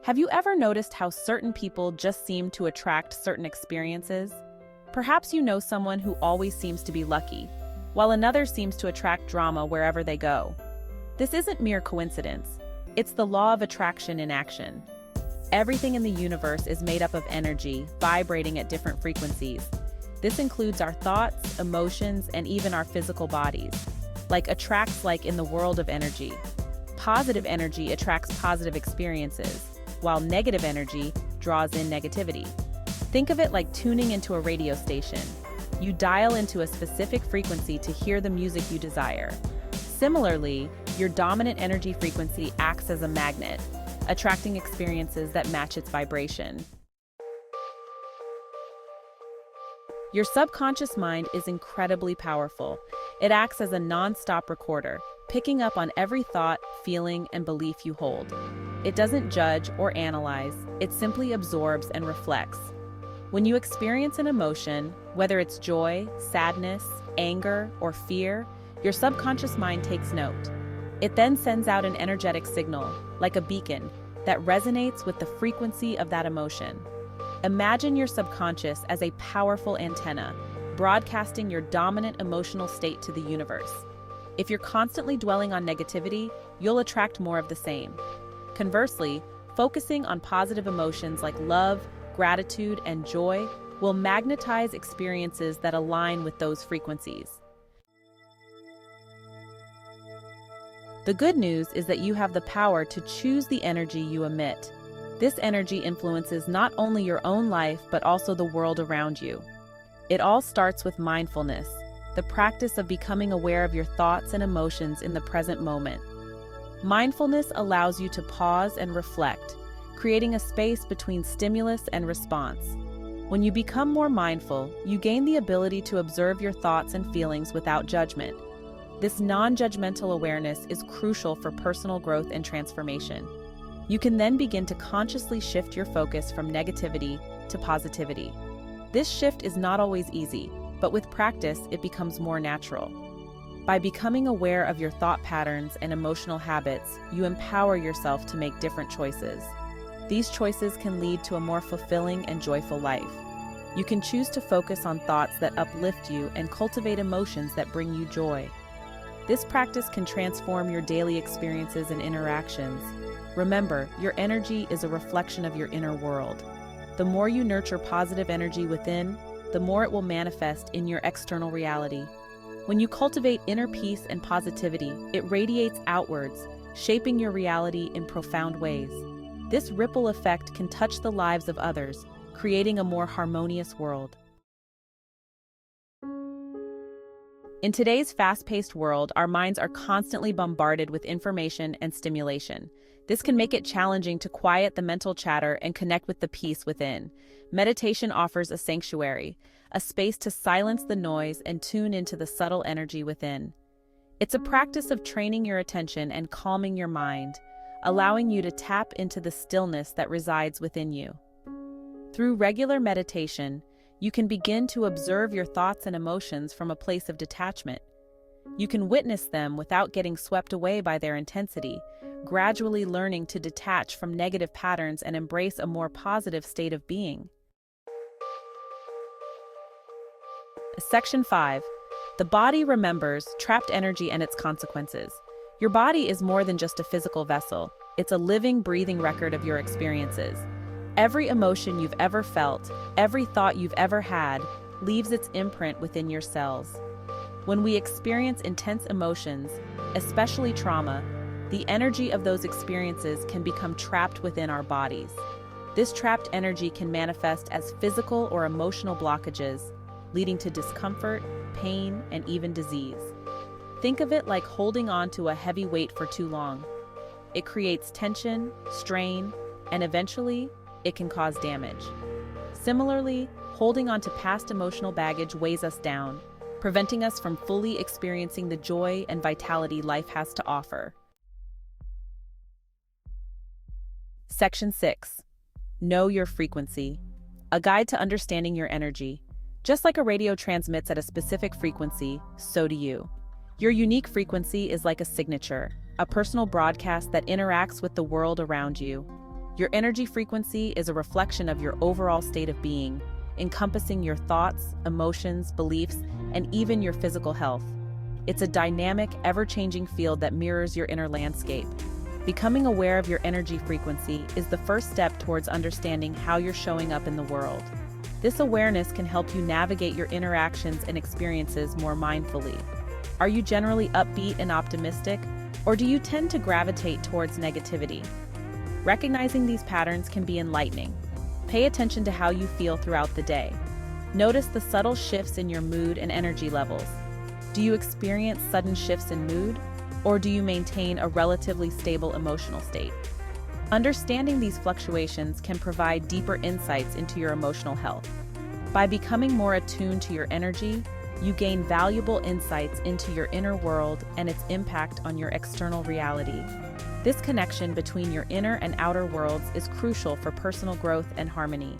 Have you ever noticed how certain people just seem to attract certain experiences? Perhaps you know someone who always seems to be lucky, while another seems to attract drama wherever they go. This isn't mere coincidence. It's the law of attraction in action. Everything in the universe is made up of energy, vibrating at different frequencies. This includes our thoughts, emotions, and even our physical bodies. Like in the world of energy. Positive energy attracts positive experiences, while negative energy draws in negativity. Think of it like tuning into a radio station. You dial into a specific frequency to hear the music you desire. Similarly, your dominant energy frequency acts as a magnet, attracting experiences that match its vibration. Your subconscious mind is incredibly powerful. It acts as a non-stop recorder, picking up on every thought, feeling, and belief you hold. It doesn't judge or analyze, it simply absorbs and reflects. When you experience an emotion, whether it's joy, sadness, anger, or fear, your subconscious mind takes note. It then sends out an energetic signal, like a beacon, that resonates with the frequency of that emotion. Imagine your subconscious as a powerful antenna, broadcasting your dominant emotional state to the universe. If you're constantly dwelling on negativity, you'll attract more of the same. Conversely, focusing on positive emotions like love, gratitude, and joy will magnetize experiences that align with those frequencies. The good news is that you have the power to choose the energy you emit. This energy influences not only your own life, but also the world around you. It all starts with mindfulness, the practice of becoming aware of your thoughts and emotions in the present moment. Mindfulness allows you to pause and reflect, creating a space between stimulus and response. When you become more mindful, you gain the ability to observe your thoughts and feelings without judgment. This non-judgmental awareness is crucial for personal growth and transformation. You can then begin to consciously shift your focus from negativity to positivity. This shift is not always easy, but with practice, it becomes more natural. By becoming aware of your thought patterns and emotional habits, you empower yourself to make different choices. These choices can lead to a more fulfilling and joyful life. You can choose to focus on thoughts that uplift you and cultivate emotions that bring you joy. This practice can transform your daily experiences and interactions. Remember, your energy is a reflection of your inner world. The more you nurture positive energy within, the more it will manifest in your external reality. When you cultivate inner peace and positivity, it radiates outwards, shaping your reality in profound ways. This ripple effect can touch the lives of others, creating a more harmonious world. In today's fast-paced world, our minds are constantly bombarded with information and stimulation. This can make it challenging to quiet the mental chatter and connect with the peace within. Meditation offers a sanctuary, a space to silence the noise and tune into the subtle energy within. It's a practice of training your attention and calming your mind, allowing you to tap into the stillness that resides within you. Through regular meditation, you can begin to observe your thoughts and emotions from a place of detachment. You can witness them without getting swept away by their intensity, gradually learning to detach from negative patterns and embrace a more positive state of being. Section 5. The body remembers trapped energy and its consequences. Your body is more than just a physical vessel. It's a living, breathing record of your experiences. Every emotion you've ever felt, every thought you've ever had, leaves its imprint within your cells. When we experience intense emotions, especially trauma, the energy of those experiences can become trapped within our bodies. This trapped energy can manifest as physical or emotional blockages, leading to discomfort, pain, and even disease. Think of it like holding on to a heavy weight for too long. It creates tension, strain, and eventually, it can cause damage. Similarly, holding on to past emotional baggage weighs us down, preventing us from fully experiencing the joy and vitality life has to offer. Section 6. Know your frequency. A guide to understanding your energy. Just like a radio transmits at a specific frequency, so do you. Your unique frequency is like a signature, a personal broadcast that interacts with the world around you. Your energy frequency is a reflection of your overall state of being, encompassing your thoughts, emotions, beliefs, and even your physical health. It's a dynamic, ever-changing field that mirrors your inner landscape. Becoming aware of your energy frequency is the first step towards understanding how you're showing up in the world. This awareness can help you navigate your interactions and experiences more mindfully. Are you generally upbeat and optimistic, or do you tend to gravitate towards negativity? Recognizing these patterns can be enlightening. Pay attention to how you feel throughout the day. Notice the subtle shifts in your mood and energy levels. Do you experience sudden shifts in mood, or do you maintain a relatively stable emotional state? Understanding these fluctuations can provide deeper insights into your emotional health. By becoming more attuned to your energy, you gain valuable insights into your inner world and its impact on your external reality. This connection between your inner and outer worlds is crucial for personal growth and harmony.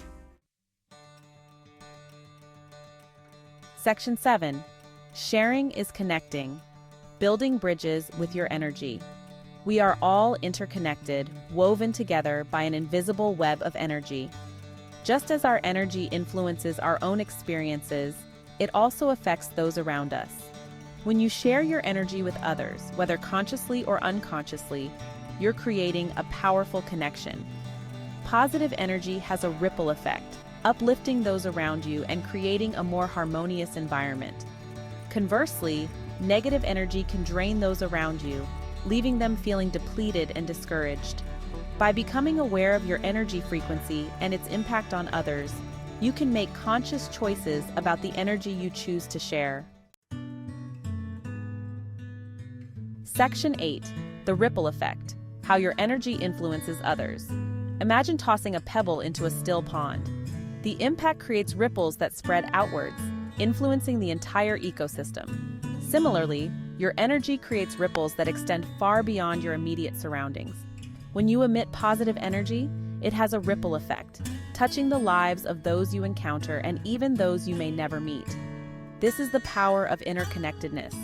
Section 7. Sharing is connecting. Building bridges with your energy. We are all interconnected, woven together by an invisible web of energy. Just as our energy influences our own experiences, it also affects those around us. When you share your energy with others, whether consciously or unconsciously, you're creating a powerful connection. Positive energy has a ripple effect, uplifting those around you and creating a more harmonious environment. Conversely, negative energy can drain those around you, leaving them feeling depleted and discouraged. By becoming aware of your energy frequency and its impact on others, you can make conscious choices about the energy you choose to share. Section 8. The ripple effect. How your energy influences others. Imagine tossing a pebble into a still pond. The impact creates ripples that spread outwards, influencing the entire ecosystem. Similarly, your energy creates ripples that extend far beyond your immediate surroundings. When you emit positive energy, it has a ripple effect, touching the lives of those you encounter and even those you may never meet. This is the power of interconnectedness.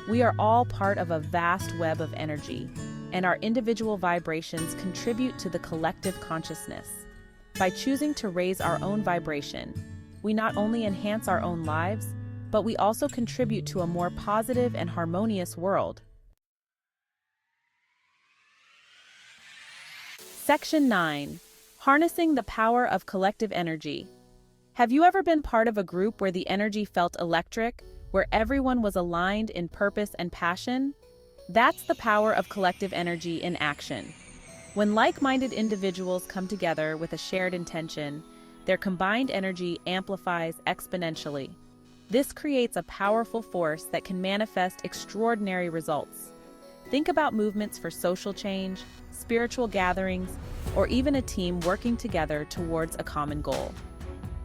We are all part of a vast web of energy, and our individual vibrations contribute to the collective consciousness. By choosing to raise our own vibration, we not only enhance our own lives, but we also contribute to a more positive and harmonious world. Section 9. Harnessing the power of collective energy. Have you ever been part of a group where the energy felt electric, where everyone was aligned in purpose and passion? That's the power of collective energy in action. When like-minded individuals come together with a shared intention, their combined energy amplifies exponentially. This creates a powerful force that can manifest extraordinary results. Think about movements for social change, spiritual gatherings, or even a team working together towards a common goal.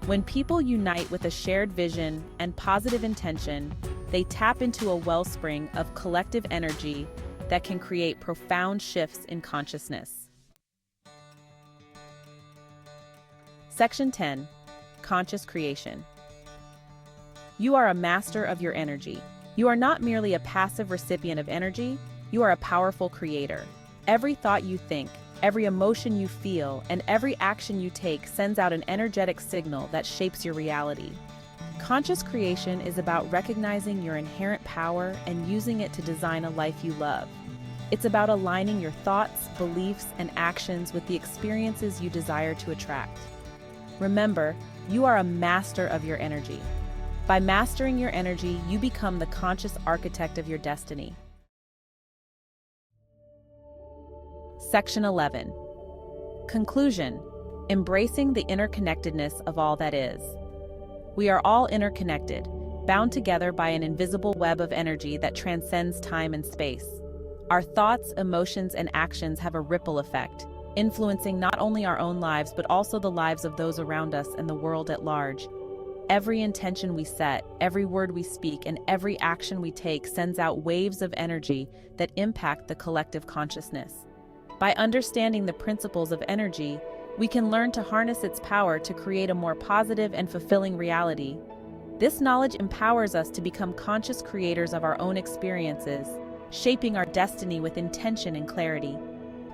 When people unite with a shared vision and positive intention, they tap into a wellspring of collective energy that can create profound shifts in consciousness. Section 10. Conscious creation. You are a master of your energy. You are not merely a passive recipient of energy, you are a powerful creator. Every thought you think, every emotion you feel, and every action you take sends out an energetic signal that shapes your reality. Conscious creation is about recognizing your inherent power and using it to design a life you love. It's about aligning your thoughts, beliefs, and actions with the experiences you desire to attract. Remember, you are a master of your energy. By mastering your energy, you become the conscious architect of your destiny. Section 11. Conclusion. Embracing the interconnectedness of all that is. We are all interconnected, bound together by an invisible web of energy that transcends time and space. Our thoughts, emotions, and actions have a ripple effect, influencing not only our own lives but also the lives of those around us and the world at large. Every intention we set, every word we speak, and every action we take sends out waves of energy that impact the collective consciousness. By understanding the principles of energy, we can learn to harness its power to create a more positive and fulfilling reality. This knowledge empowers us to become conscious creators of our own experiences, shaping our destiny with intention and clarity.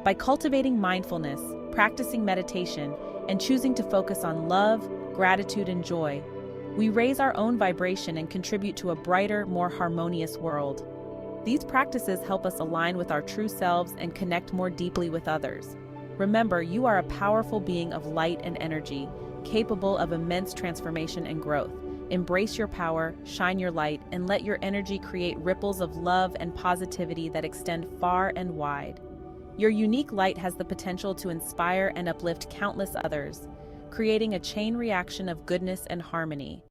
By cultivating mindfulness, practicing meditation, and choosing to focus on love, gratitude, and joy, we raise our own vibration and contribute to a brighter, more harmonious world. These practices help us align with our true selves and connect more deeply with others. Remember, you are a powerful being of light and energy, capable of immense transformation and growth. Embrace your power, shine your light, and let your energy create ripples of love and positivity that extend far and wide. Your unique light has the potential to inspire and uplift countless others, creating a chain reaction of goodness and harmony.